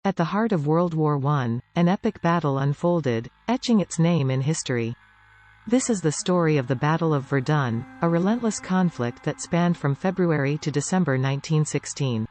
At the heart of World War I, an epic battle unfolded, etching its name in history. This is the story of the Battle of Verdun, a relentless conflict that spanned from February to December 1916.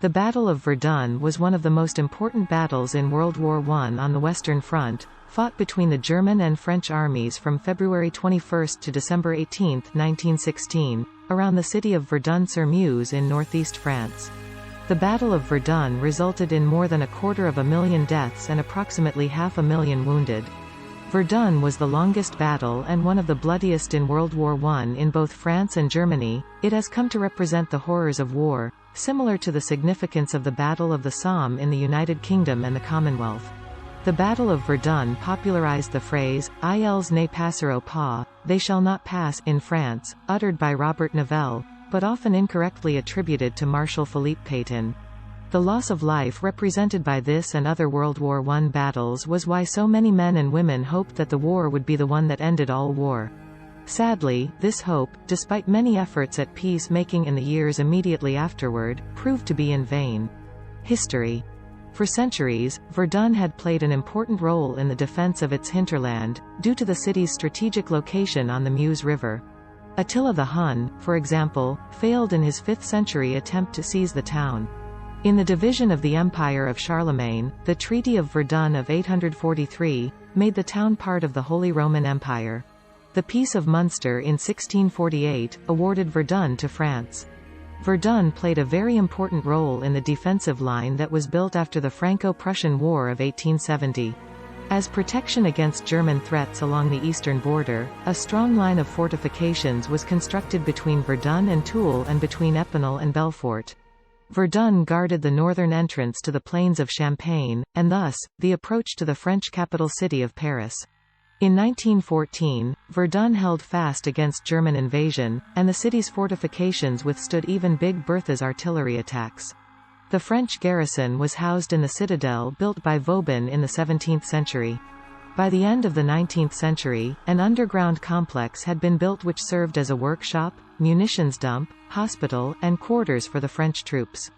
The Battle of Verdun was one of the most important battles in World War I on the Western Front, fought between the German and French armies from February 21 to December 18, 1916, around the city of Verdun-sur-Meuse in northeast France. The Battle of Verdun resulted in more than 250,000 deaths and approximately 500,000 wounded. Verdun was the longest battle and one of the bloodiest in World War I in both France and Germany. It has come to represent the horrors of war, similar to the significance of the Battle of the Somme in the United Kingdom and the Commonwealth. The Battle of Verdun popularized the phrase, "Ils ne passeront pas," they shall not pass, in France, uttered by Robert Nivelle, but often incorrectly attributed to Marshal Philippe Pétain. The loss of life represented by this and other World War I battles was why so many men and women hoped that the war would be the one that ended all war. Sadly, this hope, despite many efforts at peace-making in the years immediately afterward, proved to be in vain. History. For centuries, Verdun had played an important role in the defense of its hinterland, due to the city's strategic location on the Meuse River. Attila the Hun, for example, failed in his 5th century attempt to seize the town. In the division of the Empire of Charlemagne, the Treaty of Verdun of 843, made the town part of the Holy Roman Empire. The Peace of Munster in 1648, awarded Verdun to France. Verdun played a very important role in the defensive line that was built after the Franco-Prussian War of 1870. As protection against German threats along the eastern border, a strong line of fortifications was constructed between Verdun and Toul and between Epinal and Belfort. Verdun guarded the northern entrance to the plains of Champagne, and thus, the approach to the French capital city of Paris. In 1914, Verdun held fast against German invasion, and the city's fortifications withstood even Big Bertha's artillery attacks. The French garrison was housed in the citadel built by Vauban in the 17th century. By the end of the 19th century, an underground complex had been built which served as a workshop, munitions dump, hospital, and quarters for the French troops.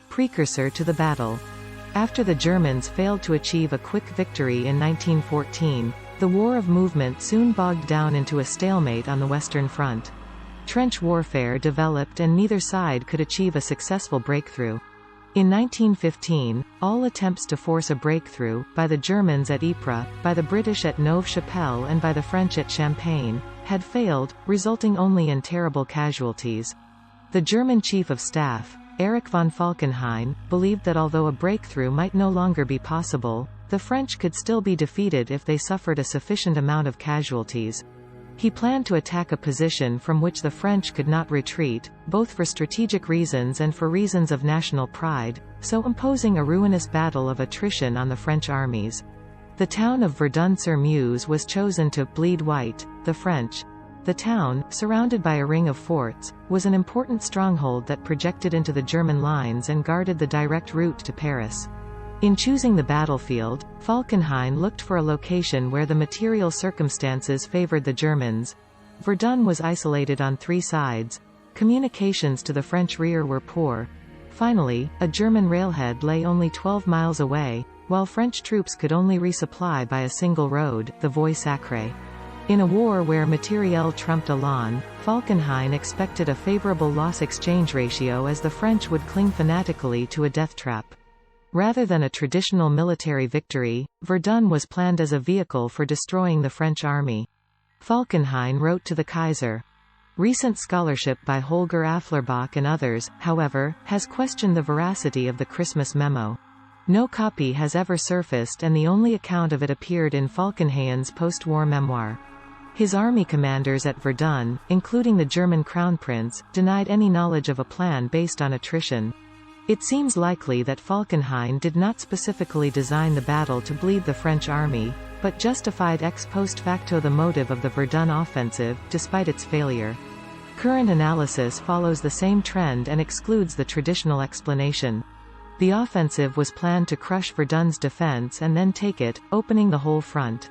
Precursor to the battle. After the Germans failed to achieve a quick victory in 1914, the War of Movement soon bogged down into a stalemate on the Western Front. Trench warfare developed and neither side could achieve a successful breakthrough. In 1915, all attempts to force a breakthrough, by the Germans at Ypres, by the British at Neuve-Chapelle and by the French at Champagne, had failed, resulting only in terrible casualties. The German Chief of Staff, Erich von Falkenhayn, believed that although a breakthrough might no longer be possible, the French could still be defeated if they suffered a sufficient amount of casualties. He planned to attack a position from which the French could not retreat, both for strategic reasons and for reasons of national pride, so imposing a ruinous battle of attrition on the French armies. The town of Verdun-sur-Meuse was chosen to bleed white the French. The town, surrounded by a ring of forts, was an important stronghold that projected into the German lines and guarded the direct route to Paris. In choosing the battlefield, Falkenhayn looked for a location where the material circumstances favored the Germans. Verdun was isolated on 3 sides. Communications to the French rear were poor. Finally, a German railhead lay only 12 miles away, while French troops could only resupply by a single road, the Voie Sacrée. In a war where materiel trumped elan, Falkenhayn expected a favorable loss-exchange ratio as the French would cling fanatically to a death trap. Rather than a traditional military victory, Verdun was planned as a vehicle for destroying the French army. Falkenhayn wrote to the Kaiser. Recent scholarship by Holger Afflerbach and others, however, has questioned the veracity of the Christmas memo. No copy has ever surfaced and the only account of it appeared in Falkenhayn's post-war memoir. His army commanders at Verdun, including the German Crown Prince, denied any knowledge of a plan based on attrition. It seems likely that Falkenhayn did not specifically design the battle to bleed the French army, but justified ex post facto the motive of the Verdun offensive, despite its failure. Current analysis follows the same trend and excludes the traditional explanation. The offensive was planned to crush Verdun's defense and then take it, opening the whole front.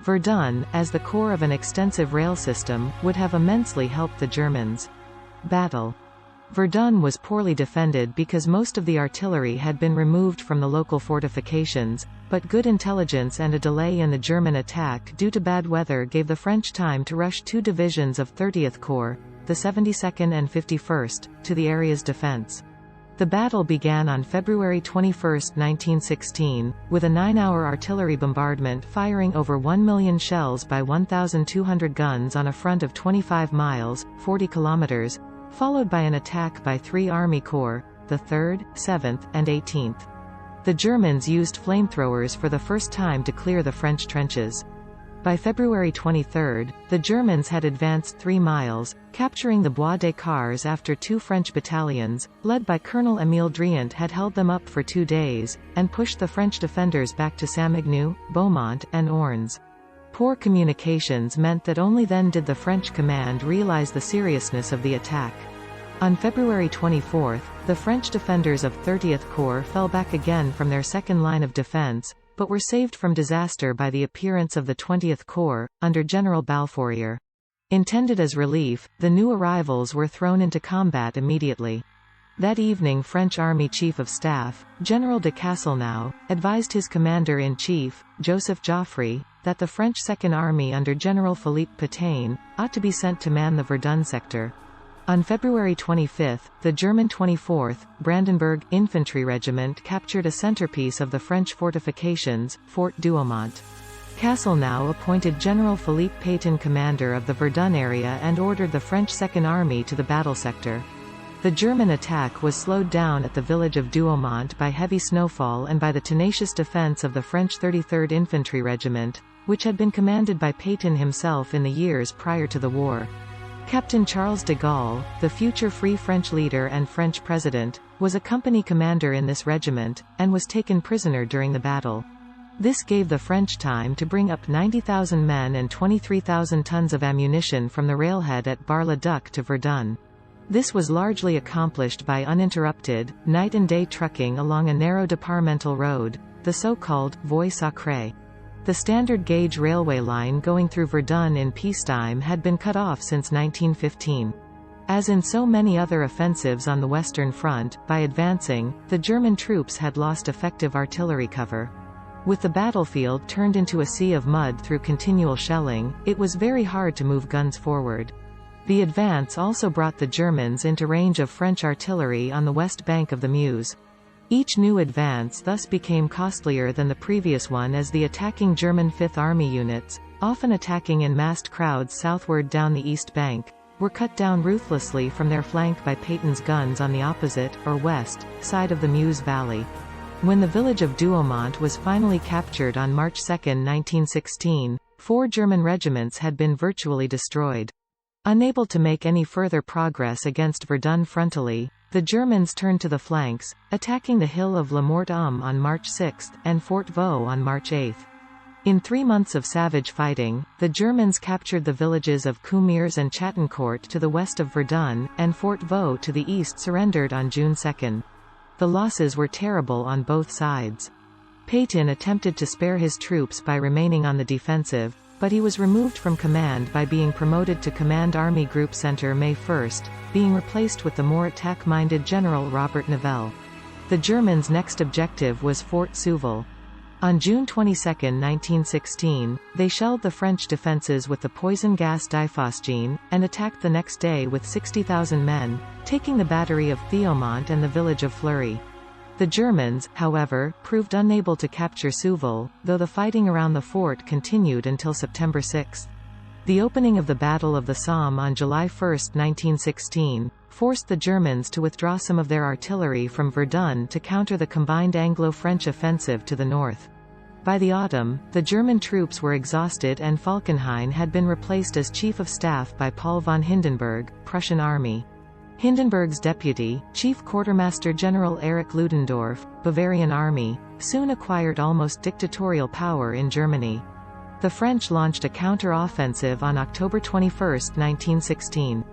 Verdun, as the core of an extensive rail system, would have immensely helped the Germans. Battle. Verdun was poorly defended because most of the artillery had been removed from the local fortifications, but good intelligence and a delay in the German attack due to bad weather gave the French time to rush 2 divisions of 30th Corps, the 72nd and 51st, to the area's defense. The battle began on February 21, 1916, with a 9-hour artillery bombardment firing over 1 million shells by 1,200 guns on a front of 25 miles, 40 kilometers, followed by an attack by 3 Army Corps, the 3rd, 7th, and 18th. The Germans used flamethrowers for the first time to clear the French trenches. By February 23, the Germans had advanced 3 miles, capturing the Bois des Cars after 2 French battalions, led by Colonel Émile Driant, had held them up for 2 days, and pushed the French defenders back to Saint-Magnou, Beaumont, and Ornes. Poor communications meant that only then did the French command realize the seriousness of the attack. On February 24, the French defenders of 30th Corps fell back again from their second line of defense, but were saved from disaster by the appearance of the 20th Corps, under General Balfourier. Intended as relief, the new arrivals were thrown into combat immediately. That evening French Army Chief of Staff, General de Castelnau, advised his Commander-in-Chief, Joseph Joffre, that the French Second Army under General Philippe Pétain ought to be sent to man the Verdun sector. On February 25, the German 24th, Brandenburg, Infantry Regiment captured a centerpiece of the French fortifications, Fort Douaumont. Castelnau appointed General Philippe Pétain commander of the Verdun area and ordered the French Second Army to the battle sector. The German attack was slowed down at the village of Douaumont by heavy snowfall and by the tenacious defense of the French 33rd Infantry Regiment, which had been commanded by Pétain himself in the years prior to the war. Captain Charles de Gaulle, the future Free French leader and French president, was a company commander in this regiment, and was taken prisoner during the battle. This gave the French time to bring up 90,000 men and 23,000 tons of ammunition from the railhead at Bar-le-Duc to Verdun. This was largely accomplished by uninterrupted, night and day trucking along a narrow departmental road, the so-called Voie Sacrée. The standard gauge railway line going through Verdun in peacetime had been cut off since 1915. As in so many other offensives on the Western Front, by advancing, the German troops had lost effective artillery cover. With the battlefield turned into a sea of mud through continual shelling, it was very hard to move guns forward. The advance also brought the Germans into range of French artillery on the west bank of the Meuse. Each new advance thus became costlier than the previous one, as the attacking German Fifth Army units, often attacking in massed crowds southward down the east bank, were cut down ruthlessly from their flank by Pétain's guns on the opposite, or west, side of the Meuse Valley. When the village of Douaumont was finally captured on March 2, 1916, 4 German regiments had been virtually destroyed. Unable to make any further progress against Verdun frontally, the Germans turned to the flanks, attacking the hill of La Morte-Homme on March 6, and Fort Vaux on March 8. In 3 months of savage fighting, the Germans captured the villages of Coumieres and Chattancourt to the west of Verdun, and Fort Vaux to the east surrendered on June 2. The losses were terrible on both sides. Pétain attempted to spare his troops by remaining on the defensive, but he was removed from command by being promoted to Command Army Group Center May 1, being replaced with the more attack-minded General Robert Nivelle. The Germans' next objective was Fort Souville. On June 22, 1916, they shelled the French defenses with the poison gas diphosgene, and attacked the next day with 60,000 men, taking the battery of Thiaumont and the village of Fleury. The Germans, however, proved unable to capture Souville, though the fighting around the fort continued until September 6. The opening of the Battle of the Somme on July 1, 1916, forced the Germans to withdraw some of their artillery from Verdun to counter the combined Anglo-French offensive to the north. By the autumn, the German troops were exhausted and Falkenhayn had been replaced as Chief of Staff by Paul von Hindenburg, Prussian Army. Hindenburg's deputy, Chief Quartermaster General Erich Ludendorff, Bavarian Army, soon acquired almost dictatorial power in Germany. The French launched a counter-offensive on October 21, 1916.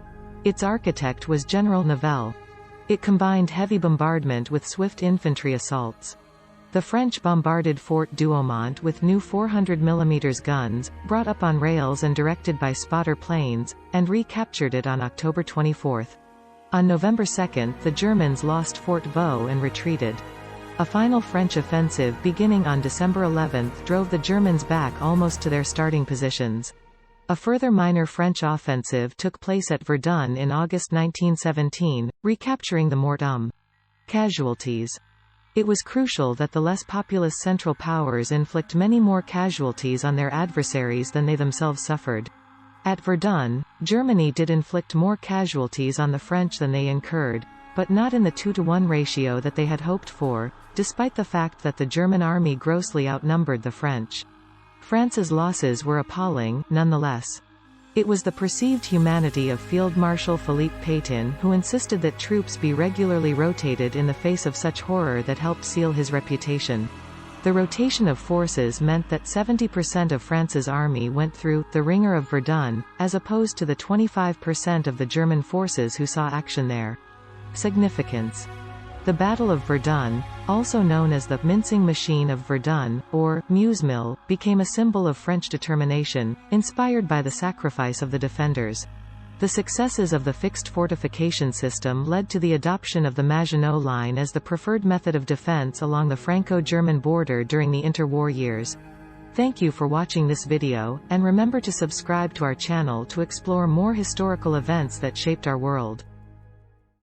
Its architect was General Nivelle. It combined heavy bombardment with swift infantry assaults. The French bombarded Fort Douaumont with new 400 mm guns, brought up on rails and directed by spotter planes, and recaptured it on October 24. On November 2, the Germans lost Fort Vaux and retreated. A final French offensive beginning on December 11 drove the Germans back almost to their starting positions. A further minor French offensive took place at Verdun in August 1917, recapturing the Morte. Casualties. It was crucial that the less populous Central Powers inflict many more casualties on their adversaries than they themselves suffered. At Verdun, Germany did inflict more casualties on the French than they incurred, but not in the 2-to-1 ratio that they had hoped for, despite the fact that the German army grossly outnumbered the French. France's losses were appalling, nonetheless. It was the perceived humanity of Field Marshal Philippe Pétain who insisted that troops be regularly rotated in the face of such horror that helped seal his reputation. The rotation of forces meant that 70% of France's army went through the ringer of Verdun, as opposed to the 25% of the German forces who saw action there. Significance. The Battle of Verdun, also known as the mincing machine of Verdun, or Muse-Mill, became a symbol of French determination, inspired by the sacrifice of the defenders. The successes of the fixed fortification system led to the adoption of the Maginot Line as the preferred method of defense along the Franco-German border during the interwar years. Thank you for watching this video, and remember to subscribe to our channel to explore more historical events that shaped our world.